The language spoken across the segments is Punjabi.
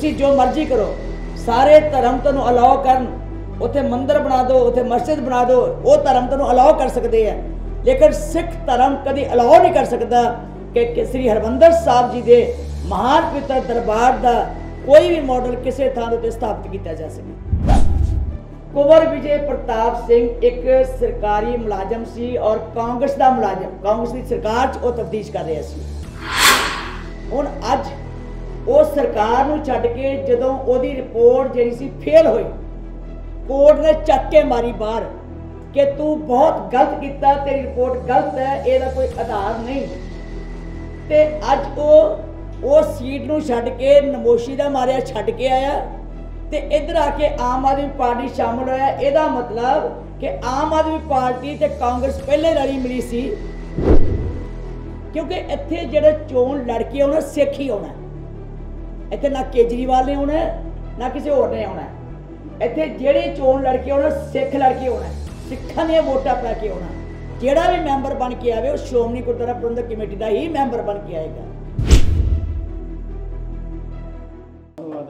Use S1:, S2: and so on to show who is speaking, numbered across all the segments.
S1: तुसी जो मर्जी करो, सारे धर्म तुहानू अलाउ करन, उत्थे मंदिर बना दो, उत्थे मस्जिद बना दो, वो धर्म तुहानू अलाउ कर सकते हैं, लेकिन सिख धर्म कभी अलाउ नहीं कर सकता कि श्री हरमंदर साहब जी के महान पिता दरबार का कोई भी मॉडल किसी थान उत्ते स्थापित किया जा सके। कुंवर विजय प्रताप सिंह एक सरकारी मुलाजम सी और कांग्रेस का मुलाजम, कांग्रेस की सरकार च वो तफ्तीश कर रहा सी। हुण अज उस सरकार नूं छड्ड के जदों उहदी रिपोर्ट जिहड़ी सी फेल हुई, कोर्ट ने चक के मारी बाहर कि तू बहुत गलत किया, तेरी रिपोर्ट गलत है, इसका कोई आधार नहीं। तो अज वो सीट नूं छड्ड के नमोशी का मारिया छड्ड के आया तो इधर आके आम आदमी पार्टी शामिल होया। इसका मतलब कि आम आदमी पार्टी ते कांग्रेस पहले रली मिली सी, क्योंकि इत्थे जिहड़े चोण लड़के आउणा सिख ही आउणा, इत्थे ना केजरीवाल ने आउणा ना किसी होर ने आउणा। इत्थे जिहड़े चोण लड़के आउणा सिख लड़के आउणा, सिखां दीआं वोटां पै के आउणा। जिहड़ा भी मैंबर बन के आवे वो श्रोमणी गुरुद्वारा प्रबंधक कमेटी का ही मैंबर बन के आएगा।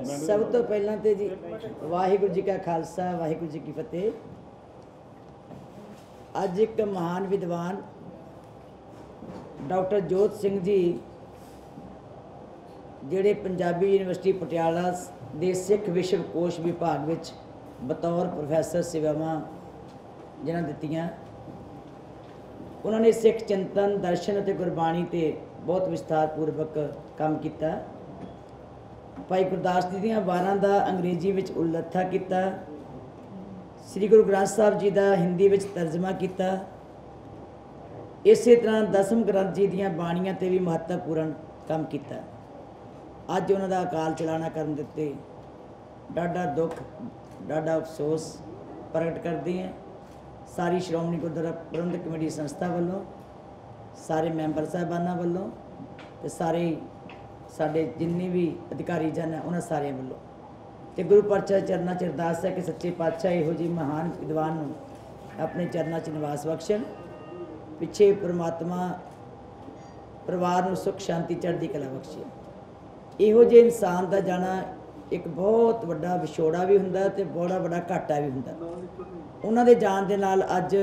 S1: सब तो पहला तो जी वाहिगुरू जी का खालसा वाहिगुरू जी की फतेह। अज एक महान विद्वान डॉक्टर जोत सिंह जी जिहड़े पंजाबी यूनिवर्सिटी पटियाला दे सिख विश्व कोश विभाग विच बतौर प्रोफैसर सेवावां जिन्हां दित्तियां, उन्होंने सिख चिंतन दर्शन और गुरबाणी ते बहुत विस्तारपूर्वक काम किया। भाई गुरदास जी दीआं वारां दा अंग्रेजी विच उल्लेखा किया, श्री गुरु ग्रंथ साहब जी का हिंदी विच तर्जमा किया। इस तरह दसम ग्रंथ जी दीआं बाणियां ते भी महत्वपूर्ण काम किया। अज उन्हां दा अकाल चलाना करन दित्ते डाढा दुख डाढा अफसोस प्रगट करते हैं। सारी श्रोमणी गुरुद्वारा प्रबंधक कमेटी संस्था वालों, सारे मैंबर साहबाना वालों ते सारे साडे जिन्ने भी अधिकारी जन है उन्होंने सारे वालों तो गुरु पातशाह चरणा च अरदास है कि सच्चे पातशाह इहो जी महान विद्वान अपने चरणा च निवास बख्शण, पिछे परमात्मा परिवार नूं सुख शांति चढ़दी कला बख्शे। इहो जे इंसान का जाना एक बहुत वड्डा विछोड़ा भी हुंदा ते बड़ा बड़ा घाटा भी हुंदा। उन्हां दे जाण दे नाल अज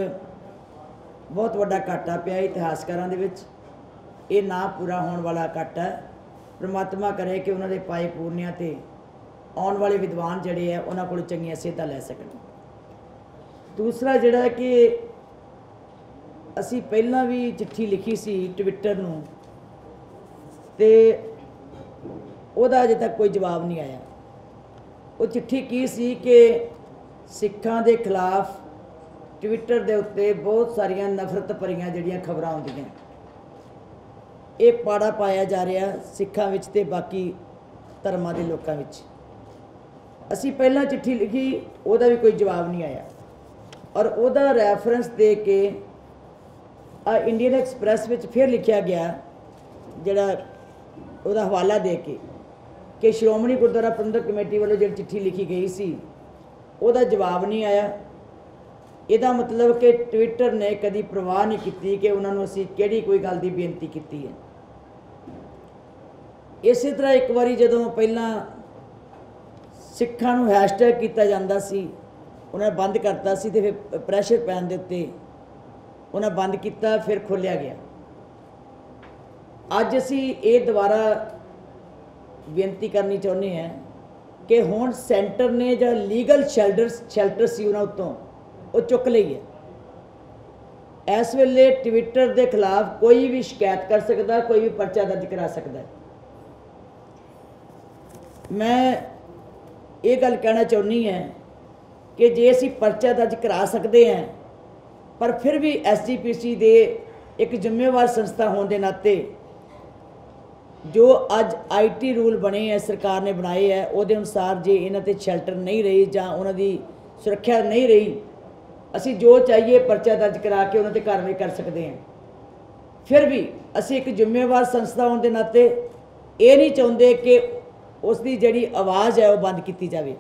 S1: बहुत वड्डा घाटा पिया इतिहासकारां दे विच। ये ना पूरा होने वाला घाटा है। परमात्मा करे कि उन्होंने पाए पूर्णिया ते आने वाले विद्वान जड़े है उन्होंने को चंगियां सेहतां लै सकन। दूसरा जड़ा कि असी पहला भी चिट्ठी लिखी सी ट्विटर नूं ते उहदा अजे तक कोई जवाब नहीं आया। वो चिट्ठी की सी कि सिखां दे खिलाफ ट्विटर दे उत्ते बहुत सारियां नफरत भरियां जड़ियां खबरां आउंदियां, ये पाड़ा पाया जा रहा सिखां विच ते बाकी धर्मां दे लोकां विच। असी पहला चिट्ठी लिखी, उहदा भी कोई जवाब नहीं आया और उहदा रैफरेंस दे के इंडियन एक्सप्रैस विच फिर लिखा गया जिहड़ा उहदा हवाला दे के कि श्रोमणी गुरुद्वारा प्रबंधक कमेटी वालों जिहड़ी चिट्ठी लिखी गई सी उहदा जवाब नहीं आया। इहदा मतलब कि ट्विटर ने कभी परवाह नहीं की कि उन्होंने असी किहड़ी कोई गल की बेनती की है। इस तरह एक बारी जदों पहला सिखां नूं हैशटैग किया जाता सी, उन्हें बंद करता सी ते फिर प्रैशर पैन दे उत्ते उन्हें बंद किया, फिर खोलिया गया। अज असी ये दोबारा बेनती करनी चाहुंदे हैं कि हुण सेंटर ने जो लीगल शैल्टर सी उन्हां उत्तों वो चुक लई है। इस वेले ट्विटर के खिलाफ कोई भी शिकायत कर सकता, कोई भी परचा दर्ज करा सकता है। मैं ये गल कहना चाहनी है कि जे असी परचा दर्ज करा सकते हैं पर फिर भी SGPC दे एक जिम्मेवार संस्था होने के नाते जो अज IT रूल बने हैं सरकार ने बनाए है उहदे अनुसार जे इन्हां ते शैल्टर नहीं रही जां उन्हां दी सुरक्षा नहीं रही, असी जो चाहिए परचा दर्ज करा के उन्होंने कार्रवाई कर सकते हैं। फिर भी असी एक जिम्मेवार संस्था होने के नाते ये नहीं चाहते कि उसकी जिहड़ी आवाज़ है वह बंद की जाए,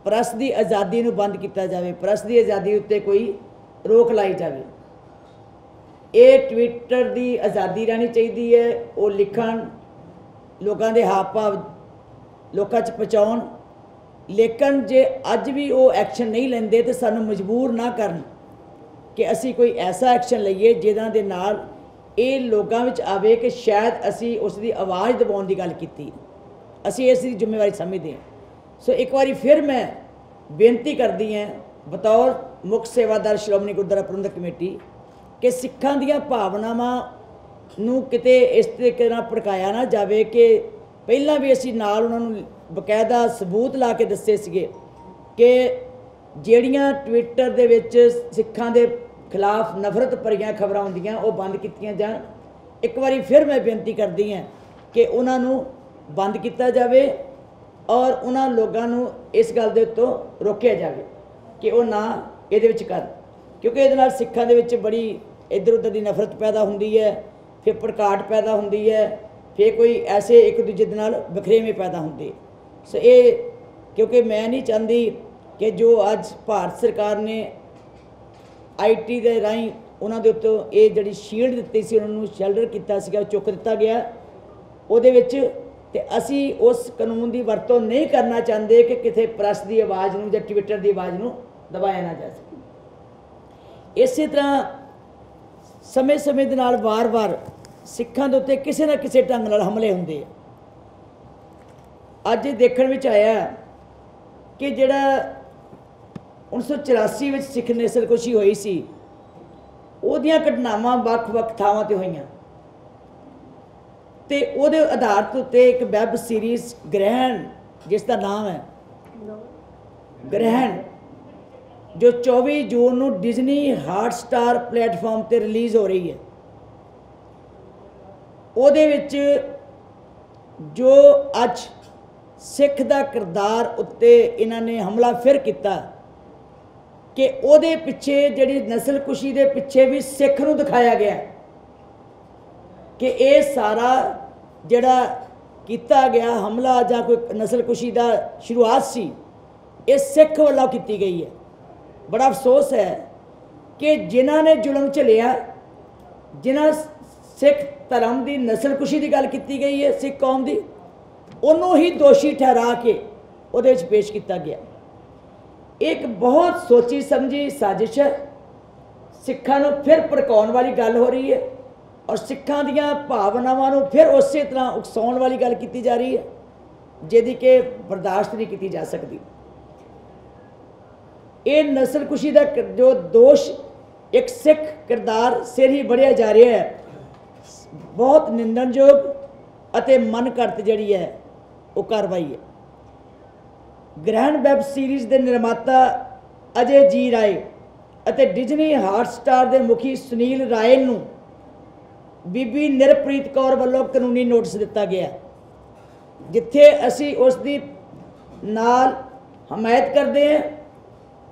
S1: प्रैस की आज़ादी नूं बंद किया जाए, प्रैस की आज़ादी उत्ते कोई रोक लाई जाए। ये ट्विटर की आज़ादी रहनी चाहिए है, वो लिखण लोगों के हाव भाव लोकां 'च पहुँचाउण। लेकिन जे अज भी वो एक्शन नहीं लेंदे तो सानू मजबूर ना करन कि असी कोई ऐसा एक्शन लईए जिहदे दे नाल ये लोगों में आवे कि शायद असी उसकी आवाज़ दबाउण की गल कीती, असी इसकी जिम्मेवारी समझते हैं। सो एक बार फिर मैं बेनती करती हैं बतौर मुख सेवादार श्रोमणी गुरुद्वारा प्रबंधक कमेटी कि सिखां दीआं भावनावां नूं किते इस तरीके नाल भड़काया ना जाए कि पहलां भी असी नाल उन्हां नूं बकायदा सबूत ला के दस्से सीगे कि ਜਿਹੜੀਆਂ ट्विटर दे विच सिखां दे खिलाफ नफरत भरियां खबरां हुंदियां वो बंद कीतियां जाण। एक बारी फिर मैं बेनती करती हैं कि उन्हां नूं बंद किया जाए और उन्हां लोगों नूं इस गल दे उत्तों रोकिया जाए कि वो ना इहदे विच कर, क्योंकि इहदे नाल सिखां दे विच बड़ी इधर उधर की नफरत पैदा हुंदी है, फिर भड़काहट पैदा हुंदी है, फिर कोई ऐसे एक दूजे दे नाल वखरेवें पैदा हुंदे। सो ये क्योंकि मैं नहीं चाहती कि जो अज भारत सरकार ने IT के राही उन्होंने उत्तों ये जी शील्ड दी सी उन्होंने शेल्टर किया चुक दिता गया उहदे विच, ते असी उस कानून की वरतों नहीं करना चाहते कि किसी प्रेस की आवाज़ नूं जां ट्विटर की आवाज़ नूं दबाया ना जा सके। इस तरह समय समय दे नाल वार वार सिखां दे उत्ते किसी ना किसी ढंग नाल हमले हुंदे। अज देखण विच आया कि जिहड़ा 1984 में सिख नस्लकुशी हुई सी उहदियां घटनावां वख-वख थावां ते होईयां ते उहदे आधार उत्ते एक वैब सीरीज़ ग्रहण जिसका नाम है ग्रहण जो 24 जून नूं डिजनी हॉटस्टार प्लेटफॉर्म ते रिलीज़ हो रही है। उहदे विच जो अज सिख दा किरदार उत्ते इन्होंने हमला फिर किया कि उहदे पिछे जिहड़ी नस्लकुशी दे पिछे भी सिख नूं दिखाया गया कि ये सारा जिहड़ा किया गया हमला जां कोई नस्लकुशी दा शुरुआत सी ये सिख वालों की गई है। बड़ा अफसोस है कि जिन्हां ने जुल्म झेलिया, जिन्हां सिख धर्म की नस्लकुशी की गल की गई है सिख कौम की, उन्होंने ही दोषी ठहरा के उहदे विच पेश किया गया। एक बहुत सोची समझी साजिश है, सिखां नूं फिर भड़काउण वाली गल हो रही है और सिखां दीआं भावनावां नूं फिर उस तरह उकसाउण वाली गल की जा रही है जिहदी कि बर्दाश्त नहीं की जा सकती। ये नस्लकुशी का जो दोष एक सिख किरदार सिर ही बढ़िया जा रहा है, बहुत निंदनयोग अते मन घड़त जिहड़ी है वो कार्रवाई है। ग्रहण वैब सीरीज़ के निर्माता अजय जी राय अते डिजनी हॉटस्टार के मुखी सुनील राय नूं बीबी निरप्रीत कौर वालों कानूनी नोटिस दिता गया जिथे असी उसकी नाल हमायत करते हैं।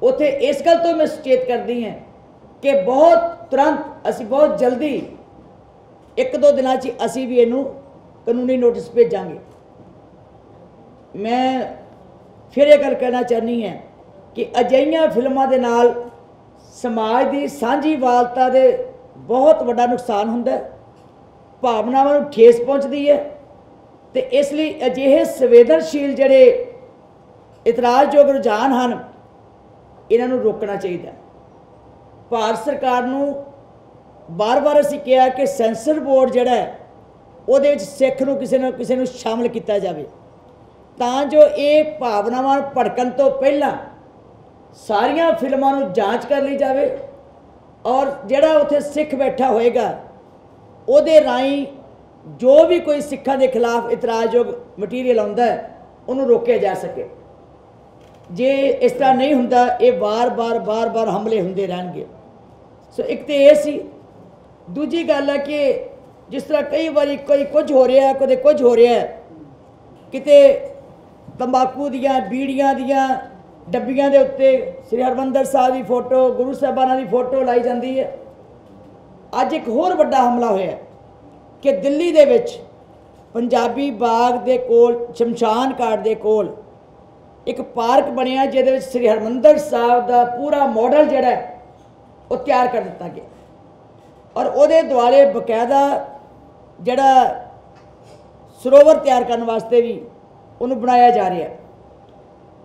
S1: उथे इस गल तो मैं सचेत करती हैं कि बहुत तुरंत असी बहुत जल्दी एक दो दिनों असी भी इनू कानूनी नोटिस भेजांगे। मैं फिर एक गल कहना चाहनी है कि अजिहियां फिल्मां दे नाल समाज की सांझीवालता दे बहुत बड़ा नुकसान हुंदा है, भावनावां नूं ठेस पहुँचती है, तो इसलिए अजिहे संवेदनशील जिहड़े इतराज़योग रुझान हैं इन्हों रोकना चाहिए। भारत सरकार नूं बार बार असीं कहा कि सेंसर बोर्ड जिहड़ा है उहदे विच सिख नूं किसी नूं शामिल किया जाए तां जो ये भावनावां भड़कन तो पहला सारियां फिल्मां नूं जांच कर ली जाए और जिहड़ा उत्थे सिख बैठा होएगा उहदे राहीं जो भी कोई सिखां दे खिलाफ इतराज़योग मटीरियल आउंदा है उन्होंने रोकिया जा सके। जे इस तरह नहीं हुंदा ये बार बार हमले हुंदे रहणगे। सो एक तो ये सी, दूजी गल है कि जिस तरह कई बार कोई कुछ हो रहा है कदे कुछ हो रहा है, किते तंबाकू दियां बीड़ियां दियां डब्बियां दे उत्ते श्री हरमंदर साहब की फोटो गुरु साहबाना की फोटो लाई जाती है। अज एक होर वड्डा हमला होया कि दिल्ली दे विच पंजाबी बाग दे कोल शमशान घाट दे कोल एक पार्क बनिया जिहदे विच श्री हरमंदर साहब का पूरा मॉडल जिहड़ा है वो तैयार कर दिता गया और उहदे दुआले बकायदा जिहड़ा सरोवर तैयार करने वास्ते भी ਉਹਨੂੰ ਬਣਾਇਆ ਜਾ ਰਿਹਾ।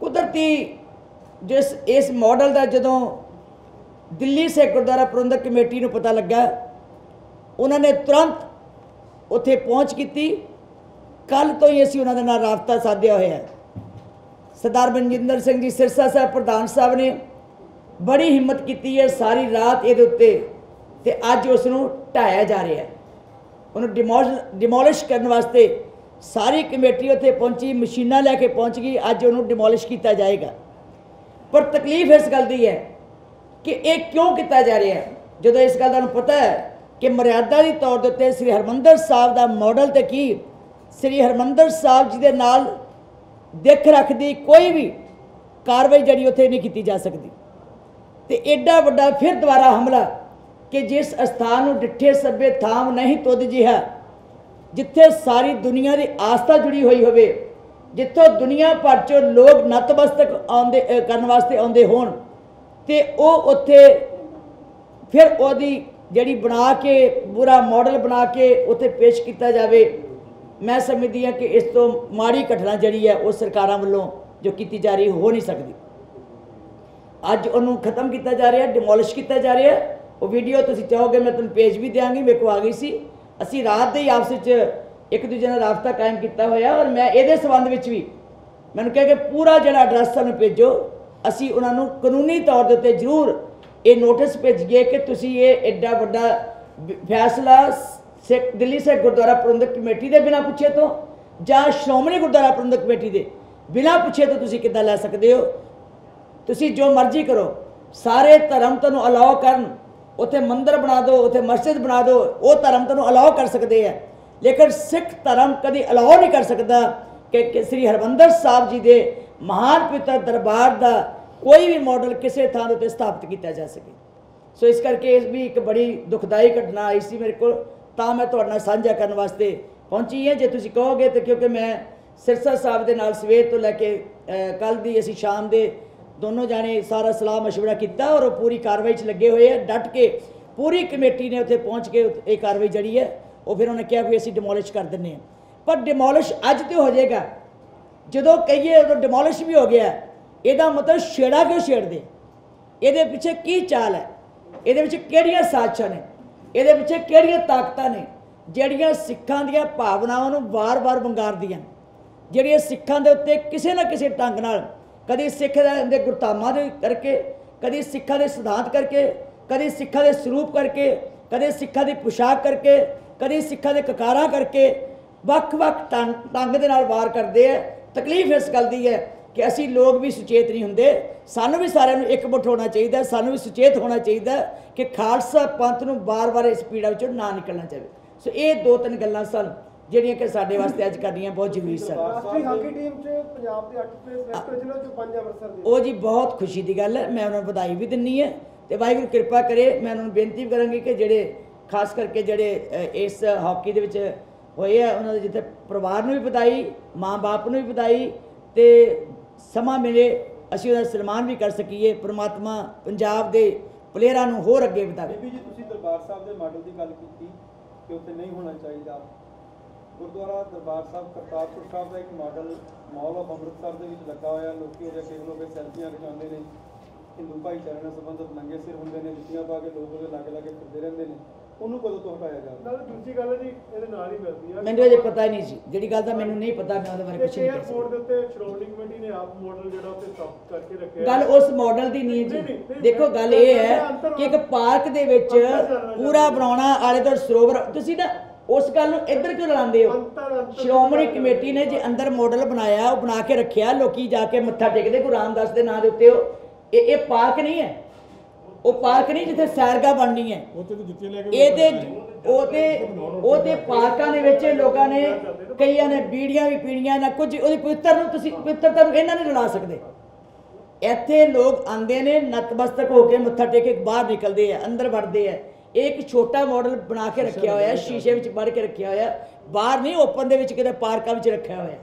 S1: ਕੁਦਰਤੀ ਜਿਸ ਇਸ ਮਾਡਲ ਦਾ ਜਦੋਂ ਦਿੱਲੀ ਸਿੱਖ ਗੁਰਦੁਆਰਾ ਪ੍ਰਬੰਧਕ ਕਮੇਟੀ ਨੂੰ ਪਤਾ ਲੱਗਾ, ਉਹਨਾਂ ਨੇ ਤੁਰੰਤ ਉੱਥੇ ਪਹੁੰਚ ਕੀਤੀ। ਕੱਲ੍ਹ ਤੋਂ ਹੀ ਅਸੀਂ ਉਹਨਾਂ ਦੇ ਨਾਲ ਰਾਬਤਾ ਸਾਧਿਆ ਹੋਇਆ। ਸਰਦਾਰ ਮਨਜਿੰਦਰ ਸਿੰਘ ਜੀ ਸਿਰਸਾ ਸਾਹਿਬ ਪ੍ਰਧਾਨ ਸਾਹਿਬ ਨੇ ਬੜੀ ਹਿੰਮਤ ਕੀਤੀ ਹੈ ਸਾਰੀ ਰਾਤ ਇਹਦੇ ਉੱਤੇ, ਤੇ ਅੱਜ ਉਸ ਨੂੰ ਢਾਇਆ ਜਾ ਰਿਹਾ। ਉਹਨੂੰ ਡਿਮੋਲਿਸ਼ ਕਰਨ ਵਾਸਤੇ ਸਾਰੀ ਕਮੇਟੀ ਉੱਥੇ ਪਹੁੰਚੀ, ਮਸ਼ੀਨਾਂ ਲੈ ਕੇ ਪਹੁੰਚ ਗਈ। ਅੱਜ ਉਹਨੂੰ ਡਿਮੋਲਿਸ਼ ਕੀਤਾ ਜਾਏਗਾ। ਪਰ ਤਕਲੀਫ ਇਸ ਗੱਲ ਦੀ ਹੈ ਕਿ ਇਹ ਕਿਉਂ ਕੀਤਾ ਜਾ ਰਿਹਾ, ਜਦੋਂ ਇਸ ਗੱਲ ਦਾ ਨੂੰ ਪਤਾ ਹੈ ਕਿ ਮਰਿਆਦਾ ਦੀ ਤੌਰ ਦੇ ਉੱਤੇ ਸ੍ਰੀ ਹਰਿਮੰਦਰ ਸਾਹਿਬ ਦਾ ਮਾਡਲ ਤੇ ਕੀ ਸ੍ਰੀ ਹਰਿਮੰਦਰ ਸਾਹਿਬ ਜੀ ਦੇ ਨਾਲ ਦਿੱਖ ਰੱਖਦੀ ਕੋਈ ਵੀ ਕਾਰਵਾਈ ਜਿਹੜੀ ਉੱਥੇ ਨਹੀਂ ਕੀਤੀ ਜਾ ਸਕਦੀ। ਤੇ ਐਡਾ ਵੱਡਾ ਫਿਰ ਦੁਬਾਰਾ ਹਮਲਾ ਕਿ ਜਿਸ ਅਸਥਾਨ ਨੂੰ ਡਿੱਠੇ ਸੱਭੇ ਥਾਮ ਨਹੀਂ ਤੁਧ ਜਿਹਾ, ਜਿੱਥੇ ਸਾਰੀ ਦੁਨੀਆ ਦੀ ਆਸਥਾ ਜੁੜੀ ਹੋਈ ਹੋਵੇ, ਜਿੱਥੋਂ ਦੁਨੀਆ ਭਰ ਚੋਂ ਲੋਕ ਨਤਮਸਤਕ ਆਉਂਦੇ ਕਰਨ ਵਾਸਤੇ ਆਉਂਦੇ ਹੋਣ, ਤੇ ਉਹ ਉੱਥੇ ਫਿਰ ਉਹਦੀ ਜਿਹੜੀ ਬਣਾ ਕੇ ਪੂਰਾ ਮਾਡਲ ਬਣਾ ਕੇ ਉੱਥੇ ਪੇਸ਼ ਕੀਤਾ ਜਾਵੇ। ਮੈਂ ਸਮਝਦੀ ਹਾਂ ਕਿ ਇਸ ਤੋਂ ਮਾੜੀ ਘਟਨਾ ਜਿਹੜੀ ਹੈ ਉਹ ਸਰਕਾਰਾਂ ਵੱਲੋਂ ਜੋ ਕੀਤੀ ਜਾ ਰਹੀ ਹੋ ਨਹੀਂ ਸਕਦੀ। ਅੱਜ ਉਹਨੂੰ ਖਤਮ ਕੀਤਾ ਜਾ ਰਿਹਾ, ਡਿਮੋਲਿਸ਼ ਕੀਤਾ ਜਾ ਰਿਹਾ। ਉਹ ਵੀਡੀਓ ਤੁਸੀਂ ਚਾਹੋਗੇ ਮੈਂ ਤੁਹਾਨੂੰ ਭੇਜ ਵੀ ਦਿਆਂਗੀ, ਮੇਰੇ ਕੋਲ ਆ ਗਈ ਸੀ। ਅਸੀਂ ਰਾਤ ਦੇ ਹੀ ਆਪਸ ਵਿੱਚ ਇੱਕ ਦੂਜੇ ਨਾਲ ਰਾਬਤਾ ਕਾਇਮ ਕੀਤਾ ਹੋਇਆ, ਔਰ ਮੈਂ ਇਹਦੇ ਸੰਬੰਧ ਵਿੱਚ ਵੀ ਮੈਨੂੰ ਕਿਹਾ ਕਿ ਪੂਰਾ ਜਿਹੜਾ ਐਡਰੈਸ ਸਾਨੂੰ ਭੇਜੋ, ਅਸੀਂ ਉਹਨਾਂ ਨੂੰ ਕਾਨੂੰਨੀ ਤੌਰ ਦੇ ਉੱਤੇ ਜ਼ਰੂਰ ਇਹ ਨੋਟਿਸ ਭੇਜੀਏ ਕਿ ਤੁਸੀਂ ਇਹ ਐਡਾ ਵੱਡਾ ਫੈਸਲਾ ਸਿੱਖ ਦਿੱਲੀ ਸਿੱਖ ਗੁਰਦੁਆਰਾ ਪ੍ਰਬੰਧਕ ਕਮੇਟੀ ਦੇ ਬਿਨਾਂ ਪੁੱਛੇ ਤੋਂ ਜਾਂ ਸ਼੍ਰੋਮਣੀ ਗੁਰਦੁਆਰਾ ਪ੍ਰਬੰਧਕ ਕਮੇਟੀ ਦੇ ਬਿਨਾਂ ਪੁੱਛੇ ਤੋਂ ਤੁਸੀਂ ਕਿੱਦਾਂ ਲੈ ਸਕਦੇ ਹੋ। ਤੁਸੀਂ ਜੋ ਮਰਜ਼ੀ ਕਰੋ, ਸਾਰੇ ਧਰਮ ਤੁਹਾਨੂੰ ਅਲਾਓ ਕਰਨ, ਉੱਥੇ ਮੰਦਿਰ ਬਣਾ ਦਿਓ, ਉੱਥੇ ਮਸਜਿਦ ਬਣਾ ਦਿਓ, ਉਹ ਧਰਮ ਤੁਹਾਨੂੰ ਅਲਾਓ ਕਰ ਸਕਦੇ ਆ, ਲੇਕਿਨ ਸਿੱਖ ਧਰਮ ਕਦੀ ਅਲਾਓ ਨਹੀਂ ਕਰ ਸਕਦਾ ਕਿ ਸ੍ਰੀ ਹਰਿਮੰਦਰ ਸਾਹਿਬ ਜੀ ਦੇ ਮਹਾਨ ਪਵਿੱਤਰ ਦਰਬਾਰ ਦਾ ਕੋਈ ਵੀ ਮਾਡਲ ਕਿਸੇ ਥਾਂ ਦੇ ਉੱਤੇ ਸਥਾਪਿਤ ਕੀਤਾ ਜਾ ਸਕੇ। ਸੋ ਇਸ ਕਰਕੇ ਇਸ ਵੀ ਇੱਕ ਬੜੀ ਦੁਖਦਾਈ ਘਟਨਾ ਆਈ ਸੀ ਮੇਰੇ ਕੋਲ, ਤਾਂ ਮੈਂ ਤੁਹਾਡੇ ਨਾਲ ਸਾਂਝਾ ਕਰਨ ਵਾਸਤੇ ਪਹੁੰਚੀ ਹਾਂ। ਜੇ ਤੁਸੀਂ ਕਹੋਗੇ ਤਾਂ ਕਿਉਂਕਿ ਮੈਂ ਸਿਰਸਾ ਸਾਹਿਬ ਦੇ ਨਾਲ ਸਵੇਰ ਤੋਂ ਲੈ ਕੇ ਕੱਲ੍ਹ ਦੀ ਅਸੀਂ ਸ਼ਾਮ ਦੇ ਦੋਨੋਂ ਜਾਣੇ ਸਾਰਾ ਸਲਾਹ ਮਸ਼ਵਰਾ ਕੀਤਾ, ਔਰ ਉਹ ਪੂਰੀ ਕਾਰਵਾਈ 'ਚ ਲੱਗੇ ਹੋਏ ਆ ਡਟ ਕੇ। ਪੂਰੀ ਕਮੇਟੀ ਨੇ ਉੱਥੇ ਪਹੁੰਚ ਕੇ ਇਹ ਕਾਰਵਾਈ ਜਿਹੜੀ ਹੈ ਉਹ ਫਿਰ ਉਹਨੇ ਕਿਹਾ ਵੀ ਅਸੀਂ ਡਿਮੋਲਿਸ਼ ਕਰ ਦਿੰਦੇ ਹਾਂ। ਪਰ ਡਿਮੋਲਿਸ਼ ਅੱਜ ਤੇ ਹੋ ਜਾਏਗਾ, ਜਦੋਂ ਕਹੀਏ ਉਦੋਂ ਡਿਮੋਲਿਸ਼ ਵੀ ਹੋ ਗਿਆ। ਇਹਦਾ ਮਤਲਬ ਛੇੜਾ ਕਿਉਂ ਛੇੜਦੇ, ਇਹਦੇ ਪਿੱਛੇ ਕੀ ਚਾਲ ਹੈ, ਇਹਦੇ ਵਿੱਚ ਕਿਹੜੀਆਂ ਸਾਜ਼ਿਸ਼ਾਂ ਨੇ, ਇਹਦੇ ਪਿੱਛੇ ਕਿਹੜੀਆਂ ਤਾਕਤਾਂ ਨੇ ਜਿਹੜੀਆਂ ਸਿੱਖਾਂ ਦੀਆਂ ਭਾਵਨਾਵਾਂ ਨੂੰ ਵਾਰ-ਵਾਰ ਵੰਗਾਰਦੀਆਂ, ਜਿਹੜੀਆਂ ਸਿੱਖਾਂ ਦੇ ਉੱਤੇ ਕਿਸੇ ਨਾ ਕਿਸੇ ਢੰਗ ਨਾਲ ਕਦੀ ਸਿੱਖ ਦੇ ਗੁਰਧਾਮਾਂ ਦੇ ਕਰਕੇ, ਕਦੀ ਸਿੱਖਾਂ ਦੇ ਸਿਧਾਂਤ ਕਰਕੇ, ਕਦੀ ਸਿੱਖਾਂ ਦੇ ਸਰੂਪ ਕਰਕੇ, ਕਦੇ ਸਿੱਖਾਂ ਦੀ ਪੁਸ਼ਾਕ ਕਰਕੇ, ਕਦੀ ਸਿੱਖਾਂ ਦੇ ਕਕਾਰਾਂ ਕਰਕੇ ਵੱਖ-ਵੱਖ ਢੰਗ ਦੇ ਨਾਲ ਵਾਰ ਕਰਦੇ ਆ। ਤਕਲੀਫ ਇਸ ਗੱਲ ਦੀ ਹੈ ਕਿ ਅਸੀਂ ਲੋਕ ਵੀ ਸੁਚੇਤ ਨਹੀਂ ਹੁੰਦੇ। ਸਾਨੂੰ ਵੀ ਸਾਰਿਆਂ ਨੂੰ ਇਕਮੁੱਠ ਹੋਣਾ ਚਾਹੀਦਾ, ਸਾਨੂੰ ਵੀ ਸੁਚੇਤ ਹੋਣਾ ਚਾਹੀਦਾ ਕਿ ਖਾਲਸਾ ਪੰਥ ਨੂੰ ਵਾਰ-ਵਾਰ ਇਸ ਪੀੜਾ ਵਿੱਚੋਂ ਨਾ ਨਿਕਲਣਾ ਚਾਹੀਦਾ। ਸੋ ਇਹ ਦੋ ਤਿੰਨ ਗੱਲਾਂ ਸਨ ਜਿਹੜੀਆਂ ਕਿ ਸਾਡੇ ਵਾਸਤੇ ਅੱਜ ਕਰਨੀਆਂ ਬਹੁਤ ਜ਼ਰੂਰੀ ਸਨ।
S2: ਰਾਸ਼ਟਰੀ ਹਾਕੀ ਟੀਮ 'ਚ ਪੰਜਾਬ ਦੇ 8 ਪਲੇਅਰ ਸਿਲੈਕਟ ਹੋਏ ਜਿਹਨਾਂ 'ਚੋਂ 5 ਅੰਮ੍ਰਿਤਸਰ ਦੇ।
S1: ਉਹ ਜੀ ਬਹੁਤ ਖੁਸ਼ੀ ਦੀ ਗੱਲ ਹੈ, ਮੈਂ ਉਹਨਾਂ ਨੂੰ ਵਧਾਈ ਵੀ ਦਿੰਦੀ ਹੈ ਤੇ ਵਾਹਿਗੁਰੂ ਕਿਰਪਾ ਕਰੇ। ਮੈਂ ਉਹਨਾਂ ਨੂੰ ਬੇਨਤੀ ਵੀ ਕਰਾਂਗੀ ਕਿ ਜਿਹੜੇ ਖਾਸ ਕਰਕੇ ਜਿਹੜੇ ਇਸ ਹਾਕੀ ਦੇ ਵਿੱਚ ਹੋਏ ਆ ਉਹਨਾਂ ਦੇ ਜਿੱਥੇ ਪਰਿਵਾਰ ਨੂੰ ਵੀ ਵਧਾਈ, ਮਾਂ-ਬਾਪ ਨੂੰ ਵੀ ਵਧਾਈ, ਤੇ ਸਮਾਂ ਮਿਲੇ ਅਸੀਂ ਉਹਦਾ ਸਨਮਾਨ ਵੀ ਕਰ ਸਕੀਏ। ਪ੍ਰਮਾਤਮਾ ਪੰਜਾਬ ਦੇ ਪਲੇਅਰਾਂ ਨੂੰ ਹੋਰ ਅੱਗੇ ਵਧਾਵੇ।
S2: ਬੀਬੀ ਜੀ, ਤੁਸੀਂ ਦਰਬਾਰ ਸਾਹਿਬ ਦੇ ਮਾਡਲ ਦੀ ਗੱਲ ਕੀਤੀ ਕਿ ਉੱਥੇ ਨਹੀਂ ਹੋਣਾ ਚਾਹੀਦਾ। ਗੁਰਦੁਆਰਾ ਦਰਬਾਰ ਸਾਹਿਬ ਕਰਤਾਰਪੁਰ ਸਾਹਿਬ ਦਾ ਇੱਕ ਮਾਡਲ ਮਾਲ ਆਫ ਅੰਮ੍ਰਿਤਸਰ ਦੇ ਵਿੱਚ ਲੱਗਾ ਹੋਇਆ। ਲੋਕੀ ਉਹਦੇ ਕੇਵਲ ਹੋ ਕੇ ਸੈਲਫੀਆਂ ਖਿਚਾਉਂਦੇ ਨੇ। ਹਿੰਦੂ ਭਾਈਚਾਰੇ ਨਾਲ ਸੰਬੰਧਿਤ ਨੰਗੇ ਸਿਰ ਹੁੰਦੇ ਨੇ, ਜੁੱਤੀਆਂ ਪਾ ਕੇ ਲੋਕ ਉਹਦੇ ਲਾਗੇ ਲਾਗੇ ਫਿਰਦੇ ਰਹਿੰਦੇ ਨੇ। ਉਹਨੂੰ ਕਦੋਂ ਤੋਂ ਹਟਾਇਆ ਜਾਵੇ? ਨਾਲ ਦੂਜੀ ਗੱਲ ਜੀ ਇਹਦੇ ਨਾਲ ਹੀ ਮਿਲਦੀ ਆ, ਮੈਨੂੰ
S1: ਅਜੇ ਪਤਾ ਹੀ ਨਹੀਂ ਸੀ, ਜਿਹੜੀ ਗੱਲ ਦਾ ਮੈਨੂੰ ਨਹੀਂ ਪਤਾ, ਮੈਂ ਉਹਦੇ ਬਾਰੇ ਕੁਝ ਨਹੀਂ ਕਹਿ ਸਕਦਾ।
S2: ਦੇ ਉੱਤੇ ਸ਼੍ਰੋਮਣੀ ਕਮੇਟੀ ਨੇ ਆਪ ਮਾਡਲ ਜਿਹੜਾ ਉੱਤੇ ਸਥਾਪਿਤ ਕਰਕੇ ਰੱਖਿਆ।
S1: ਗੱਲ ਉਸ ਮਾਡਲ ਦੀ ਨਹੀਂ ਜੀ। ਦੇਖੋ ਗੱਲ ਇਹ ਹੈ ਕਿ ਇੱਕ ਪਾਰਕ ਦੇ ਵਿੱਚ ਪੂਰਾ ਬਣਾਉਣਾ ਆਲੇ ਦੁਆਲੇ ਸਰੋਵਰ, ਤੁਸੀਂ ਨਾ ਉਸ ਗੱਲ ਨੂੰ ਇੱਧਰ ਕਿਉਂ ਲਾਉਂਦੇ ਹੋ? ਸ਼੍ਰੋਮਣੀ ਕਮੇਟੀ ਨੇ ਜੇ ਅੰਦਰ ਮਾਡਲ ਬਣਾਇਆ, ਉਹ ਬਣਾ ਕੇ ਰੱਖਿਆ, ਲੋਕੀ ਜਾ ਕੇ ਮੱਥਾ ਟੇਕਦੇ ਗੁਰੂ ਰਾਮਦਾਸ ਦੇ ਨਾਂ ਦੇ ਉੱਤੇ। ਇਹ ਪਾਰਕ ਨਹੀਂ ਹੈ, ਉਹ ਪਾਰਕ ਨਹੀਂ ਜਿੱਥੇ ਸੈਰਗਾਹ ਬਣਨੀ ਹੈ। ਉਹਦੇ ਪਾਰਕਾਂ ਦੇ ਵਿੱਚ ਲੋਕਾਂ ਨੇ ਕਈਆਂ ਨੇ ਬੀੜੀਆਂ ਵੀ ਪੀਣੀਆਂ ਨਾ ਕੁਝ। ਉਹਦੀ ਪਵਿੱਤਰ ਨੂੰ ਤੁਸੀਂ ਪਵਿੱਤਰਤਾ ਨੂੰ ਇਹਨਾਂ ਨੇ ਲੜਾ ਸਕਦੇ। ਇੱਥੇ ਲੋਕ ਆਉਂਦੇ ਨੇ ਨਤਮਸਤਕ ਹੋ ਕੇ ਮੱਥਾ ਟੇਕ ਕੇ ਬਾਹਰ ਨਿਕਲਦੇ ਆ, ਅੰਦਰ ਵੜਦੇ ਆ। ਇਹ ਇੱਕ ਛੋਟਾ ਮਾਡਲ ਬਣਾ ਕੇ ਰੱਖਿਆ ਹੋਇਆ, ਸ਼ੀਸ਼ੇ ਵਿੱਚ ਵੜ ਕੇ ਰੱਖਿਆ ਹੋਇਆ, ਬਾਹਰ ਨਹੀਂ ਓਪਨ ਦੇ ਵਿੱਚ ਕਿਤੇ ਪਾਰਕਾਂ ਵਿੱਚ ਰੱਖਿਆ ਹੋਇਆ।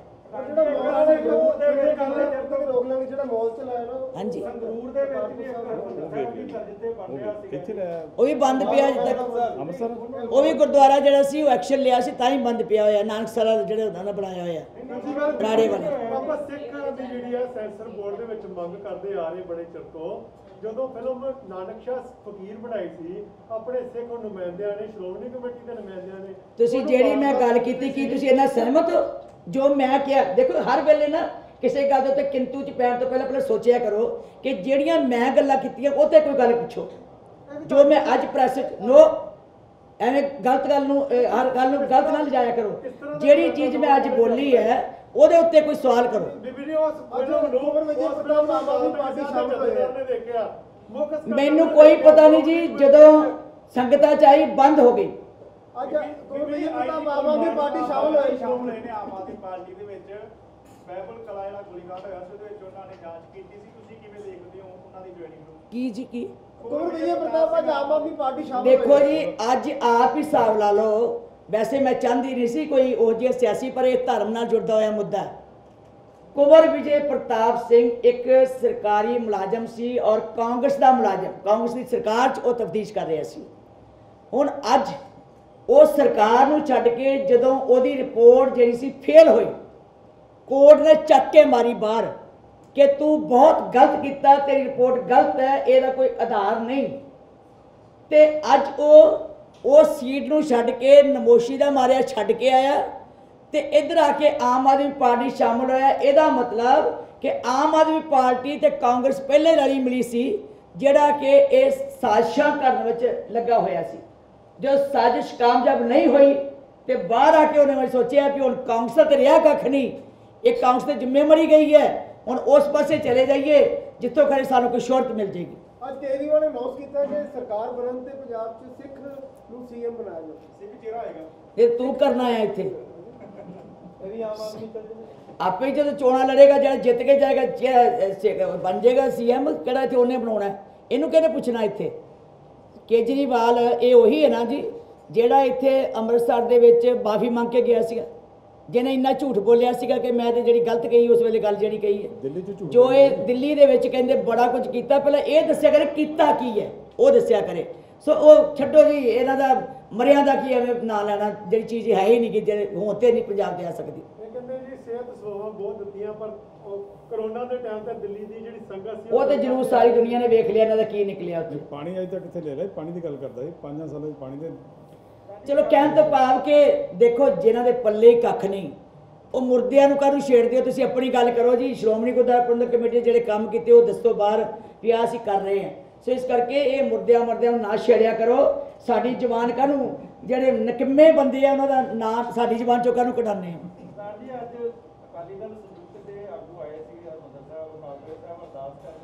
S1: हाँ जी
S2: ਸੰਗਰੂਰ ਦੇ ਵਿੱਚ ਵੀ ਇੱਕ ਗੁਰਦੁਆਰਾ ਜਿੱਥੇ ਬਣ ਰਿਹਾ ਸੀਗਾ
S1: वो भी बंद पिया अजे तक वो भी गुरुद्वारा जिहड़ा सी वो एक्शन लिया सी तां ही बंद पिया होया नानकसरा जिहड़े उन्होंने बनाया होया राड़े वाले
S3: ਆਪਾਂ ਸਿੱਖਾਂ ਦੀ ਜਿਹੜੀ ਆ ਸੈਂਸਰ ਬੋਰਡ ਦੇ ਵਿੱਚ ਮੰਗ ਕਰਦੇ ਆ ਰਹੇ ਬੜੇ ਚਿਰ ਤੋਂ ਜਦੋਂ ਫਿਲਮ ਨਾਨਕਸ਼ਾਹ ਫਕੀਰ ਬਣਾਈ ਸੀ ਆਪਣੇ ਸਿੱਖ ਨੁਮਾਇੰਦਿਆਂ ਨੇ ਸ਼੍ਰੋਮਣੀ ਕਮੇਟੀ ਦੇ ਨੁਮਾਇੰਦਿਆਂ ਨੇ
S1: ਤੁਸੀਂ ਜਿਹੜੀ ਮੈਂ ਗੱਲ ਕੀਤੀ ਕੀ ਤੁਸੀਂ ਇਹਨਾਂ ਸਹਿਮਤ ਹੋ ਜੋ ਮੈਂ ਕਿਹਾ ਦੇਖੋ ਹਰ ਵੇਲੇ ਨਾ ਕਿਸੇ ਗੱਲ ਦੇ ਉੱਤੇ ਕਿੰਤੂ ਚ ਪੈਣ ਤੋਂ ਪਹਿਲਾਂ ਸੋਚਿਆ ਕਰੋ ਕਿ ਜਿਹੜੀਆਂ ਮੈਂ ਗੱਲਾਂ ਕੀਤੀਆਂ ਉਹ ਤੇ ਕੋਈ ਗੱਲ ਪੁੱਛੋ ਜੋ ਮੈਂ ਅੱਜ ਪ੍ਰੈਸ ਨੋ ਐਵੇਂ ਗਲਤ ਗੱਲ ਨੂੰ ਹਰ ਗੱਲ ਨੂੰ ਗਲਤ ਨਾ ਲਿਜਾਇਆ ਕਰੋ ਜਿਹੜੀ ਚੀਜ਼ ਮੈਂ ਅੱਜ ਬੋਲੀ ਹੈ ਉਹਦੇ ਉੱਤੇ ਕੋਈ ਸਵਾਲ ਕਰੋ ਮੈਨੂੰ ਕੋਈ ਪਤਾ ਨਹੀਂ ਜੀ ਜਦੋਂ ਸੰਗਤਾਂ ਚ ਆਈ ਬੰਦ ਹੋ ਗਈ
S3: ਅੱਜ ਆਮ ਆਦਮੀ ਪਾਰਟੀ ਸ਼ਾਮਲ ਹੋਏ ਨੇ ਆਮ ਆਦਮੀ ਪਾਰਟੀ ਦੇ ਵਿੱਚ ਬਾਈਬਲ ਕਲਾ ਜਿਹੜਾ ਗੋਲੀकांड ਹੋਇਆ ਸੀ ਉਹਦੇ ਵਿੱਚ ਉਹਨਾਂ ਨੇ ਜਾਂਚ ਕੀਤੀ ਸੀ ਤੁਸੀਂ ਕਿਵੇਂ ਦੇਖਦੇ ਹੋ ਉਹਨਾਂ ਦੀ ਜੁਆਇਨਿੰਗ ਨੂੰ
S1: ਕੀ ਜੀ ਕੀ
S3: ਆਮ ਆਦਮੀ ਪਾਰਟੀ ਸ਼ਾਮਲ
S1: ਦੇਖੋ ਜੀ ਅੱਜ ਆਪ ਹੀ ਹਿਸਾਬ ਲਾ ਲਓ ਵੈਸੇ ਮੈਂ ਚਾਹੁੰਦੀ ਨਹੀਂ ਸੀ ਕੋਈ ਉਹ ਜਿਹੀ ਸਿਆਸੀ ਪਰ ਇਹ ਧਰਮ ਨਾਲ ਜੁੜਦਾ ਹੋਇਆ ਮੁੱਦਾ ਕੁੰਵਰ ਵਿਜੇ ਪ੍ਰਤਾਪ ਸਿੰਘ ਇੱਕ ਸਰਕਾਰੀ ਮੁਲਾਜ਼ਮ ਸੀ ਔਰ ਕਾਂਗਰਸ ਦਾ ਮੁਲਾਜ਼ਮ ਕਾਂਗਰਸ ਦੀ ਸਰਕਾਰ 'ਚ ਉਹ ਤਫਤੀਸ਼ ਕਰ ਰਿਹਾ ਸੀ ਹੁਣ ਅੱਜ ਉਹ ਸਰਕਾਰ ਨੂੰ ਛੱਡ ਕੇ ਜਦੋਂ ਉਹਦੀ ਰਿਪੋਰਟ ਜਿਹੜੀ ਸੀ ਫੇਲ ਹੋਈ ਕੋਰਟ ਨੇ ਚੱਕ ਕੇ ਮਾਰੀ ਬਾਹਰ ਕਿ ਤੂੰ ਬਹੁਤ ਗਲਤ ਕੀਤਾ ਤੇਰੀ ਰਿਪੋਰਟ ਗਲਤ ਹੈ ਇਹਦਾ ਕੋਈ ਆਧਾਰ ਨਹੀਂ ਤੇ ਅੱਜ ਉਹ ਸੀਟ ਨੂੰ ਛੱਡ ਕੇ ਨਮੋਸ਼ੀ ਦਾ ਮਾਰਿਆ ਛੱਡ ਕੇ ਆਇਆ ਤੇ ਇੱਧਰ ਆ ਕੇ ਆਮ ਆਦਮੀ ਪਾਰਟੀ ਸ਼ਾਮਲ ਹੋਇਆ ਇਹਦਾ ਮਤਲਬ ਕਿ ਆਮ ਆਦਮੀ ਪਾਰਟੀ ਤੇ ਕਾਂਗਰਸ ਪਹਿਲੇ ਰਲੀ ਮਿਲੀ ਸੀ ਜਿਹੜਾ ਕਿ ਇਹ ਸਾਜ਼ਿਸ਼ਾਂ ਕਰਨ ਵਿੱਚ ਲੱਗਾ ਹੋਇਆ ਸੀ ਜੋ ਸਾਜ਼ਿਸ਼ ਕਾਮਯਾਬ ਨਹੀਂ ਹੋਈ ਤੇ ਬਾਹਰ ਆ ਕੇ ਉਹਨੇ ਸੋਚਿਆ ਕਿ ਹੁਣ ਕਾਂਗਰਸ ਤੇ ਰਿਹਾ ਕੱਖ ਨਹੀਂ ਇਹ ਕਾਂਗਰਸ ਤੇ ਜ਼ਿੰਮੇਵਾਰੀ ਗਈ ਹੈ ਹੁਣ ਉਸ ਪਾਸੇ ਚਲੇ ਜਾਈਏ ਜਿੱਥੋਂ ਖਰੇ ਸਾਨੂੰ ਕੋਈ ਸ਼ੋਰਤ ਮਿਲ ਜਾਏਗੀ
S3: ਅੱਜ ਕੇਜਰੀਵਾਲ ਨੇ ਅਨਾਉਂਸ ਕੀਤਾ ਕਿ ਸਰਕਾਰ ਬਣਨ ਤੇ ਪੰਜਾਬ 'ਚ ਸਿੱਖ ਨੂੰ ਸੀਐਮ ਬਣਾਇਆ ਜਾਵੇ ਸਿੱਖ ਚਿਹਰਾ ਆਏਗਾ
S1: ਇਹ ਤੂੰ ਕਰਨਾ ਹੈ ਇੱਥੇ
S2: ਇਹ ਵੀ ਆਮ ਆਦਮੀ ਚੱਲ ਜੂਗਾ
S1: ਆਪੇ ਜਦੋਂ ਚੋਣਾਂ ਲੜੇਗਾ ਜਿਹੜਾ ਜਿੱਤ ਕੇ ਜਾਏਗਾ ਬਣ ਜਾਏਗਾ ਸੀਐਮ ਕਿਹੜਾ ਇੱਥੇ ਉਹਨੇ ਬਣਾਉਣਾ ਇਹਨੂੰ ਕਿਹਨੇ ਪੁੱਛਣਾ ਇੱਥੇ ਕੇਜਰੀਵਾਲ ਇਹ ਉਹੀ ਹੈ ਨਾ ਜੀ ਜਿਹੜਾ ਇੱਥੇ ਅੰਮ੍ਰਿਤਸਰ ਦੇ ਵਿੱਚ ਮਾਫੀ ਮੰਗ ਕੇ ਗਿਆ ਸੀਗਾ ਜਿਹਨੇ ਇੰਨਾ ਝੂਠ ਬੋਲਿਆ ਸੀਗਾ ਕਿ ਮੈਂ ਤੇ ਜਿਹੜੀ ਗਲਤ ਕਹੀ ਉਸ ਵੇਲੇ ਗੱਲ ਜਿਹੜੀ ਕਹੀ ਹੈ ਜੋ ਇਹ ਦਿੱਲੀ ਦੇ ਵਿੱਚ ਕਹਿੰਦੇ ਬੜਾ ਕੁਝ ਕੀਤਾ ਪਹਿਲਾਂ ਇਹ ਦੱਸਿਆ ਕਰੇ ਕੀਤਾ ਕੀ ਹੈ ਉਹ ਦੱਸਿਆ ਕਰੇ ਸੋ ਉਹ ਛੱਡੋ ਜੀ ਇਹਨਾਂ ਦਾ ਮਰਿਆਂ ਦਾ ਕੀ ਐਵੇਂ ਨਾਂ ਲੈਣਾ ਜਿਹੜੀ ਚੀਜ਼ ਹੈ ਹੀ ਨਹੀਂ ਕਿ ਜਿਹੜੇ ਹੋਂ ਤੇ ਨਹੀਂ ਪੰਜਾਬ ਦੇ ਆ ਸਕਦੀ
S3: ਇਹ ਕਹਿੰਦੇ ਜੀ ਸਿਹਤ ਸੇਵਾਵਾਂ ਬਹੁਤ ਦਿੱਤੀਆਂ ਪਰ ਕਰੋਨਾ ਦੇ ਟਾਈਮ ਤੇ ਦਿੱਲੀ ਦੀ ਜਿਹੜੀ ਸੰਗਤ ਸੀ
S1: ਉਹ ਤੇ ਜਲੂਸ ਸਾਰੀ ਦੁਨੀਆ ਨੇ ਵੇਖ ਲਿਆ ਇਹਨਾਂ ਦਾ ਕੀ ਨਿਕਲਿਆ ਉੱਥੇ
S4: ਪਾਣੀ ਅਜੇ ਤੱਕ ਕਿੱਥੇ ਲੈ ਲਿਆ ਪਾਣੀ ਦੀ ਗੱਲ ਕਰਦਾ ਸੀ 5 ਸਾਲਾਂ ਵਿੱਚ ਪਾਣੀ ਦੇ
S1: ਚਲੋ ਕਹਿਣ ਤੋਂ ਭਾਵ ਕਿ ਦੇਖੋ ਜਿਨ੍ਹਾਂ ਦੇ ਪੱਲੇ ਹੀ ਕੱਖ ਨਹੀਂ ਉਹ ਮੁਰਦਿਆਂ ਨੂੰ ਕਾਹਨੂੰ ਛੇੜਦੇ ਹੋ ਤੁਸੀਂ ਆਪਣੀ ਗੱਲ ਕਰੋ ਜੀ ਸ਼੍ਰੋਮਣੀ ਗੁਰਦੁਆਰਾ ਪ੍ਰਬੰਧਕ ਕਮੇਟੀ ਜਿਹੜੇ ਕੰਮ ਕੀਤੇ ਉਹ ਦੱਸੋ ਬਾਹਰ ਵੀ ਆਹ ਅਸੀਂ ਕਰ ਰਹੇ ਹਾਂ ਸੋ ਇਸ ਕਰਕੇ ਇਹ ਮੁਰਦਿਆਂ ਨੂੰ ਨਾ ਛੇੜਿਆ ਕਰੋ ਸਾਡੀ ਜ਼ਬਾਨ ਕਾਹਨੂੰ ਜਿਹੜੇ ਨਕਿੰਮੇ ਬੰਦੇ ਆ ਉਹਨਾਂ ਦਾ ਨਾਂ ਸਾਡੀ ਜ਼ਬਾਨ ਚੋਂ ਕਾਹਨੂੰ ਕਢਾਉਂਦੇ ਆ
S2: ਸਰ ਜੀ ਅੱਜ ਅਕਾਲੀ ਦਲ ਸੰਯੁਕਤ ਦੇ ਆਗੂ ਆਏ ਸੀ ਹਰਿਮੰਦਰ ਸਾਹਿਬ ਨਾਗਰੇ ਸਾਹਿਬ ਅਰਦਾਸ ਕਰਨ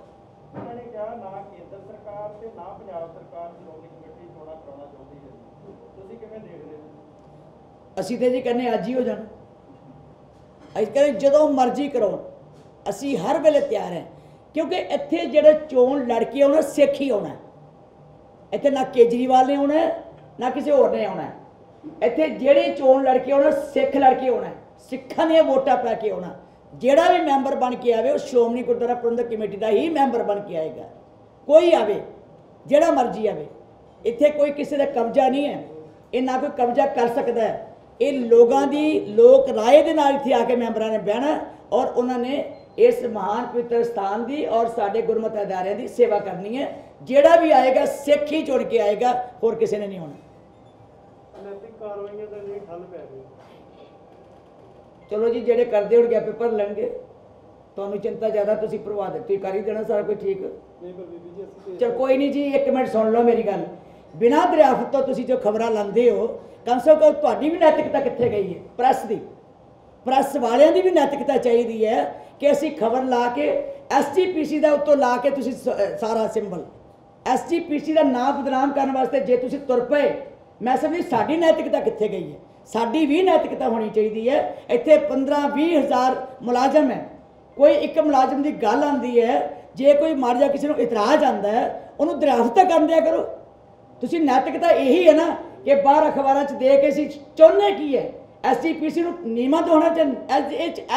S2: ਉਹਨਾਂ ਨੇ ਕਿਹਾ ਨਾ ਕੇਂਦਰ ਸਰਕਾਰ ਤੇ ਨਾ ਪੰਜਾਬ ਸਰਕਾਰ ਸ਼੍ਰੋਮਣੀ ਕਮੇਟੀ ਚੋਣਾਂ ਕਰਾਉਣਾ ਚਾਹੁੰਦੀ ਹੈ ਤੁਸੀਂ ਕਿਵੇਂ ਦੇਖਦੇ ਹੋ
S1: ਅਸੀਂ ਤੇ ਜੀ ਕਹਿੰਦੇ ਅੱਜ ਹੀ ਹੋ ਜਾਣ ਅਸੀਂ ਕਹਿੰਦੇ ਜਦੋਂ ਮਰਜ਼ੀ ਕਰੋ ਅਸੀਂ ਹਰ ਵੇਲੇ ਤਿਆਰ ਹਾਂ ਕਿਉਂਕਿ ਇੱਥੇ ਜਿਹੜੇ ਚੋਣ ਲੜ ਕੇ ਆਉਣਾ ਸਿੱਖ ਹੀ ਆਉਣਾ ਇੱਥੇ ਨਾ ਕੇਜਰੀਵਾਲ ਨੇ ਆਉਣਾ ਨਾ ਕਿਸੇ ਹੋਰ ਨੇ ਆਉਣਾ ਇੱਥੇ ਜਿਹੜੇ ਚੋਣ ਲੜ ਕੇ ਆਉਣਾ ਸਿੱਖ ਲੜ ਕੇ ਆਉਣਾ ਸਿੱਖਾਂ ਦੀਆਂ ਵੋਟਾਂ ਪਾ ਕੇ ਆਉਣਾ ਜਿਹੜਾ ਵੀ ਮੈਂਬਰ ਬਣ ਕੇ ਆਵੇ ਉਹ ਸ਼੍ਰੋਮਣੀ ਗੁਰਦੁਆਰਾ ਪ੍ਰਬੰਧਕ ਕਮੇਟੀ ਦਾ ਹੀ ਮੈਂਬਰ ਬਣ ਕੇ ਆਏਗਾ ਕੋਈ ਆਵੇ ਜਿਹੜਾ ਮਰਜ਼ੀ ਆਵੇ ਇੱਥੇ ਕੋਈ ਕਿਸੇ ਦਾ ਕਬਜ਼ਾ ਨਹੀਂ ਹੈ ਇਹ ਨਾ ਕੋਈ ਕਬਜ਼ਾ ਕਰ ਸਕਦਾ ਹੈ ਇਹ ਲੋਕਾਂ ਦੀ ਲੋਕ ਰਾਏ ਦੇ ਨਾਲ ਇੱਥੇ ਆ ਕੇ ਮੈਂਬਰਾਂ ਨੇ ਬਹਿਣਾ ਔਰ ਉਹਨਾਂ ਨੇ ਇਸ ਮਹਾਨ ਪਵਿੱਤਰ ਸਥਾਨ ਦੀ ਔਰ ਸਾਡੇ ਗੁਰਮਤਿ ਅਦਾਰਿਆਂ ਦੀ ਸੇਵਾ ਕਰਨੀ ਹੈ ਜਿਹੜਾ ਵੀ ਆਏਗਾ ਸਿੱਖ ਹੀ ਚੁਣ ਕੇ ਆਏਗਾ ਹੋਰ ਕਿਸੇ ਨੇ ਨਹੀਂ ਆਉਣਾ
S3: ਨੈਤਿਕ ਕਾਰਵਾਈਆਂ ਦਾ ਨਹੀਂ ਹੱਲ ਪੈ ਰਿਹਾ
S1: ਚਲੋ ਜੀ ਜਿਹੜੇ ਕਰਦੇ ਹੋਣਗੇ ਆਪੇ ਭਰ ਲੈਣਗੇ ਤੁਹਾਨੂੰ ਚਿੰਤਾ ਜ਼ਿਆਦਾ ਤੁਸੀਂ ਭਰਵਾ ਦੇ ਤੁਸੀਂ ਕਰ ਹੀ ਦੇਣਾ ਸਾਰਾ ਕੁਝ ਠੀਕ
S2: ਨਹੀਂ ਪਰ ਬੀਬੀ ਜੀ ਅਸੀਂ
S1: ਚਲ ਕੋਈ ਨਹੀਂ ਜੀ ਇੱਕ ਮਿੰਟ ਸੁਣ ਲਓ ਮੇਰੀ ਗੱਲ ਬਿਨਾਂ ਦਰਿਆਫਤ ਤੋਂ ਤੁਸੀਂ ਜੋ ਖਬਰਾਂ ਲਾਉਂਦੇ ਹੋ ਕਮ ਸੇ ਕਮ ਤੁਹਾਡੀ ਵੀ ਨੈਤਿਕਤਾ ਕਿੱਥੇ ਗਈ ਹੈ ਪ੍ਰੈਸ ਦੀ ਪ੍ਰੈਸ ਵਾਲਿਆਂ ਦੀ ਵੀ ਨੈਤਿਕਤਾ ਚਾਹੀਦੀ ਹੈ ਕਿ ਅਸੀਂ ਖਬਰ ਲਾ ਕੇ SGPC ਦਾ ਉੱਤੋਂ ਲਾ ਕੇ ਤੁਸੀਂ ਸਾਰਾ ਸਿੰਬਲ SGPC ਦਾ ਨਾਮ ਬਦਨਾਮ ਕਰਨ ਵਾਸਤੇ ਜੇ ਤੁਸੀਂ ਤੁਰ ਪਏ ਮੈਂ ਸਮਝਦੀ ਸਾਡੀ ਨੈਤਿਕਤਾ ਕਿੱਥੇ ਗਈ ਹੈ ਸਾਡੀ ਵੀ ਨੈਤਿਕਤਾ ਹੋਣੀ ਚਾਹੀਦੀ ਹੈ ਇੱਥੇ 15-20 ਹਜ਼ਾਰ ਮੁਲਾਜ਼ਮ ਹੈ ਕੋਈ ਇੱਕ ਮੁਲਾਜ਼ਮ ਦੀ ਗੱਲ ਆਉਂਦੀ ਹੈ ਜੇ ਕੋਈ ਮਾਰ ਜਾ ਕਿਸੇ ਨੂੰ ਇਤਰਾਜ਼ ਆਉਂਦਾ ਹੈ ਉਹਨੂੰ ਦਰਿਆਫਤ ਤਾਂ ਕਰਨ ਦਿਆ ਕਰੋ ਤੁਸੀਂ ਨੈਤਿਕਤਾ ਇਹੀ ਹੈ ਨਾ ਕਿ ਬਾਹਰ ਅਖਬਾਰਾਂ 'ਚ ਦੇ ਕੇ ਅਸੀਂ ਚਾਹੁੰਦੇ ਕੀ ਹੈ SGPC ਨੂੰ ਨਿਯਮਾਂ ਤੋਂ ਹੋਣਾ ਚਾਹੀਦਾ।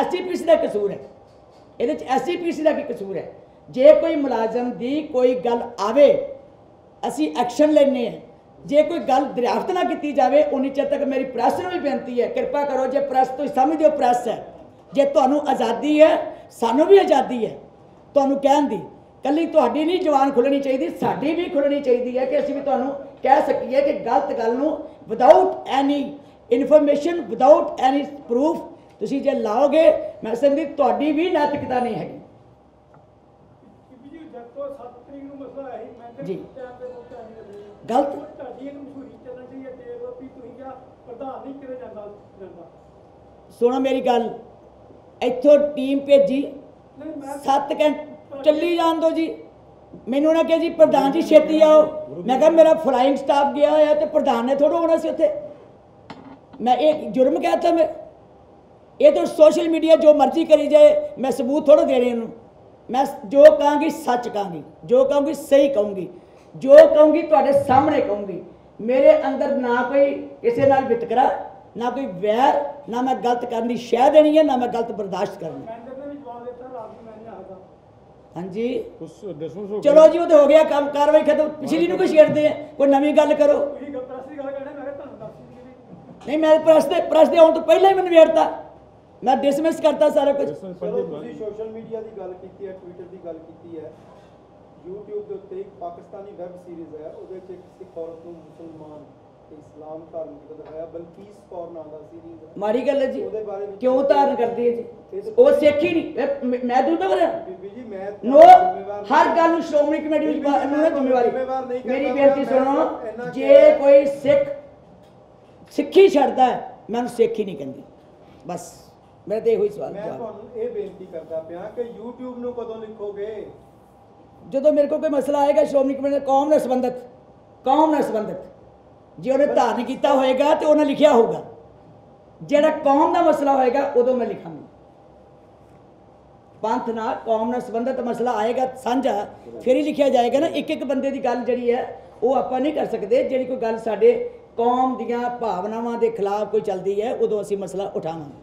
S1: SGPC ਦਾ ਕਸੂਰ ਹੈ, ਇਹਦੇ 'ਚ SGPC ਦਾ ਕੀ ਕਸੂਰ ਹੈ? ਜੇ ਕੋਈ ਮੁਲਾਜ਼ਮ ਦੀ ਕੋਈ ਗੱਲ ਆਵੇ ਅਸੀਂ ਐਕਸ਼ਨ ਲੈਣੇ ਆ। ਜੇ ਕੋਈ ਗੱਲ ਦਰਿਆਫਤ ਨਾ ਕੀਤੀ ਜਾਵੇ ਉਨੀ ਚਿਰ ਤੱਕ ਮੇਰੀ ਪ੍ਰੈਸ ਨੂੰ ਵੀ ਬੇਨਤੀ ਹੈ, ਕਿਰਪਾ ਕਰੋ, ਜੇ ਪ੍ਰੈਸ ਤੁਸੀਂ ਸਮਝਦੇ ਹੋ ਪ੍ਰੈਸ ਹੈ, ਜੇ ਤੁਹਾਨੂੰ ਆਜ਼ਾਦੀ ਹੈ ਸਾਨੂੰ ਵੀ ਆਜ਼ਾਦੀ ਹੈ ਤੁਹਾਨੂੰ ਕਹਿਣ ਦੀ। ਕੱਲੀ ਤੁਹਾਡੀ ਨਹੀਂ ਜ਼ੁਬਾਨ ਖੁੱਲ੍ਹਣੀ ਚਾਹੀਦੀ, ਸਾਡੀ ਵੀ ਖੁੱਲ੍ਹਣੀ ਚਾਹੀਦੀ ਹੈ ਕਿ ਅਸੀਂ ਵੀ ਤੁਹਾਨੂੰ ਕਹਿ ਸਕੀਏ ਕਿ ਗਲਤ ਗੱਲ ਨੂੰ without any information, without any proof ਤੁਸੀਂ ਜੇ ਲਾਓਗੇ, ਮੈਂ ਸਮਝਦੀ ਤੁਹਾਡੀ ਵੀ ਨੈਤਿਕਤਾ ਨਹੀਂ ਹੈਗੀ।
S3: ਜਦ ਤੋਂ 7 ਤਰੀਕ ਨੂੰ ਮਸਲਾ ਆਇਆ ਸੀ, ਮੈਂ
S1: ਜੀ।
S3: ਟਾਈਮ ਤੇ ਬਹੁਤ ਟਾਈਮ ਲੱਗੇ
S1: ਗਲਤ
S3: ਤੁਹਾਡੀ ਇੱਕ ਮਸ਼ਹੂਰੀ ਚੱਲਣ ਦੀ ਹੈ ਤੇ ਉਹ ਵੀ ਤੁਸੀਂ ਕਿਹਾ ਪ੍ਰਧਾਨ ਨਹੀਂ ਕਿਤੇ ਜਾਂਦਾ।
S1: ਸੁਣੋ ਮੇਰੀ ਗੱਲ, ਇੱਥੋਂ ਟੀਮ ਭੇਜੀ
S3: ਨਹੀਂ ਮੈਂ
S1: 7 ਘੰਟੇ ਚੱਲੀ ਜਾਣ ਦਿਓ ਜੀ। ਮੈਨੂੰ ਨਾ ਕਿ ਜੀ ਪ੍ਰਧਾਨ ਜੀ ਛੇਤੀ ਆਓ। ਮੈਂ ਕਿਹਾ ਮੇਰਾ ਫਲਾਈਂਗ ਸਟਾਫ ਗਿਆ ਹੋਇਆ ਤੇ ਪ੍ਰਧਾਨ ਨੇ ਥੋੜ੍ਹਾ ਹੋਣਾ ਸੀ ਉੱਥੇ। ਮੈਂ ਇਹ ਜੁਰਮ ਕਹਿਤਾ ਮੈਂ? ਇਹ ਤਾਂ ਸੋਸ਼ਲ ਮੀਡੀਆ ਜੋ ਮਰਜ਼ੀ ਕਰੀ ਜਾਏ, ਮੈਂ ਸਬੂਤ ਥੋੜ੍ਹਾ ਦੇਣੇ ਇਹਨੂੰ। ਮੈਂ ਜੋ ਕਹਾਂਗੀ ਸੱਚ ਕਹਾਂਗੀ, ਜੋ ਕਹਾਂਗੀ ਸਹੀ ਕਹੂੰਗੀ, ਜੋ ਕਹੂੰਗੀ ਤੁਹਾਡੇ ਸਾਹਮਣੇ ਕਹੂੰਗੀ। ਮੇਰੇ ਅੰਦਰ ਨਾ ਕੋਈ ਕਿਸੇ ਨਾਲ ਵਿਤਕਰਾ, ਨਾ ਕੋਈ ਵੈਰ, ਨਾ ਮੈਂ ਗਲਤ ਕਰਨ ਦੀ ਸ਼ਹਿ ਦੇਣੀ ਹੈ, ਨਾ ਮੈਂ ਗਲਤ ਬਰਦਾਸ਼ਤ ਕਰਨੀ।
S3: ਮੈਨੇਜਰ ਨੇ ਵੀ ਜਵਾਬ ਦਿੱਤਾ ਰਾਤ ਨੂੰ ਮੈਂ ਨਹੀਂ ਆਇਆ।
S1: ਹਾਂਜੀ
S4: ਉਸ ਡਿਸਮਿਸ ਹੋ
S1: ਚਲੋ ਜੀ, ਉਹ ਤਾਂ ਹੋ ਗਿਆ ਕੰਮ, ਕਾਰਵਾਈ ਖਤਮ। ਪਿਛਲੀ ਨੂੰ ਕੋਈ ਛੇੜਦੇ ਆ, ਕੋਈ ਨਵੀਂ ਗੱਲ ਕਰੋ।
S3: ਤੁਸੀਂ ਪ੍ਰੈਸ ਦੀ ਗੱਲ ਕਰਨਾ, ਮੈਂ ਕਿਹਾ ਤੁਹਾਨੂੰ ਦੱਸ ਦਿੱਤੀ।
S1: ਨਹੀਂ, ਮੈਂ ਪ੍ਰੈਸ ਦੇ ਆਉਣ ਤੋਂ ਪਹਿਲਾਂ ਹੀ ਮੈਨੂੰ ਵੇੜਤਾ, ਮੈਂ ਡਿਸਮਿਸ ਕਰਤਾ ਸਾਰਾ ਕੁਝ।
S2: ਚਲੋ ਤੁਸੀਂ ਸੋਸ਼ਲ ਮੀਡੀਆ ਦੀ ਗੱਲ ਕੀਤੀ ਹੈ, ਟਵਿੱਟਰ ਦੀ ਗੱਲ ਕੀਤੀ ਹੈ, YouTube ਦੇ ਉੱਤੇ ਇੱਕ ਪਾਕਿਸਤਾਨੀ ਵੈਬ ਸੀਰੀਜ਼ ਹੈ, ਉਹਦੇ ਵਿੱਚ ਇੱਕ ਸਿੱਖ ਔਰਤ ਨੂੰ ਮੁਸਲਮਾਨ ਤੇ ਇਸਲਾਮ ਧਾਰਨ ਕੀਤਾ ਦਿਖਾਇਆ, ਬਲਕੀਸ ਕੌਰ ਨਾਮ ਦਾ ਸੀਰੀਜ਼ ਹੈ।
S1: ਮਾੜੀ ਗੱਲ ਹੈ ਜੀ,
S2: ਉਹਦੇ ਬਾਰੇ ਵਿੱਚ
S1: ਕਿਉਂ ਧਾਰਨ ਕਰਦੀ ਹੈ ਜੀ? ਉਹ ਸਿੱਖ ਹੀ ਨਹੀਂ। ਮੈਂ ਦੂਜਾ ਕਰਾਂ
S2: ਬੀਬੀ ਜੀ, ਮੈਂ
S1: ਨੋ, ਹਰ ਗੱਲ ਨੂੰ ਸ਼੍ਰੋਮਣੀ ਕਮੇਟੀ ਵਿੱਚ ਨੂੰ ਨਾ ਜ਼ਿੰਮੇਵਾਰੀ। ਮੇਰੀ ਬੇਨਤੀ ਸੁਣੋ, ਜੇ ਕੋਈ ਸਿੱਖੀ ਛੱਡਦਾ ਹੈ, ਮੈਂ ਉਹਨੂੰ ਸਿੱਖ ਹੀ ਨਹੀਂ ਕਹਿੰਦੀ। ਬਸ ਮੇਰਾ ਤਾਂ ਇਹੋ ਹੀ ਸਵਾਲ
S2: ਮੈਂ
S1: ਜਵਾਬ।
S2: ਤੁਹਾਨੂੰ ਇਹ ਬੇਨਤੀ ਕਰਦਾ ਪਿਆ ਕਿ YouTube ਨੂੰ ਕਦੋਂ ਲਿਖੋਗੇ?
S1: ਜਦੋਂ ਮੇਰੇ ਕੋਲ ਕੋਈ ਮਸਲਾ ਆਏਗਾ ਸ਼੍ਰੋਮਣੀ ਕਮੇਟੀ ਕੌਮ ਨਾਲ ਸੰਬੰਧਿਤ, ਜੇ ਉਹਨੇ ਧਾਰਨ ਕੀਤਾ ਹੋਏਗਾ ਤੇ ਉਹਨੇ ਲਿਖਿਆ ਹੋਊਗਾ। ਜਿਹੜਾ ਕੌਮ ਦਾ ਮਸਲਾ ਹੋਏਗਾ ਉਦੋਂ ਮੈਂ ਲਿਖਾਂਗਾ। ਪੰਥ ਨਾਲ ਕੌਮ ਨਾਲ ਸੰਬੰਧਿਤ ਮਸਲਾ ਆਏਗਾ ਸਾਂਝਾ, ਫਿਰ ਹੀ ਲਿਖਿਆ ਜਾਏਗਾ ਨਾ। ਇੱਕ ਬੰਦੇ ਦੀ ਗੱਲ ਜਿਹੜੀ ਹੈ ਉਹ ਆਪਾਂ ਨਹੀਂ ਕਰ ਸਕਦੇ। ਜਿਹੜੀ ਕੋਈ ਗੱਲ ਸਾਡੇ ਕੌਮ ਦੀਆਂ ਭਾਵਨਾਵਾਂ ਦੇ ਖਿਲਾਫ ਕੋਈ ਚੱਲਦੀ ਹੈ, ਉਦੋਂ ਅਸੀਂ ਮਸਲਾ ਉਠਾਵਾਂਗੇ।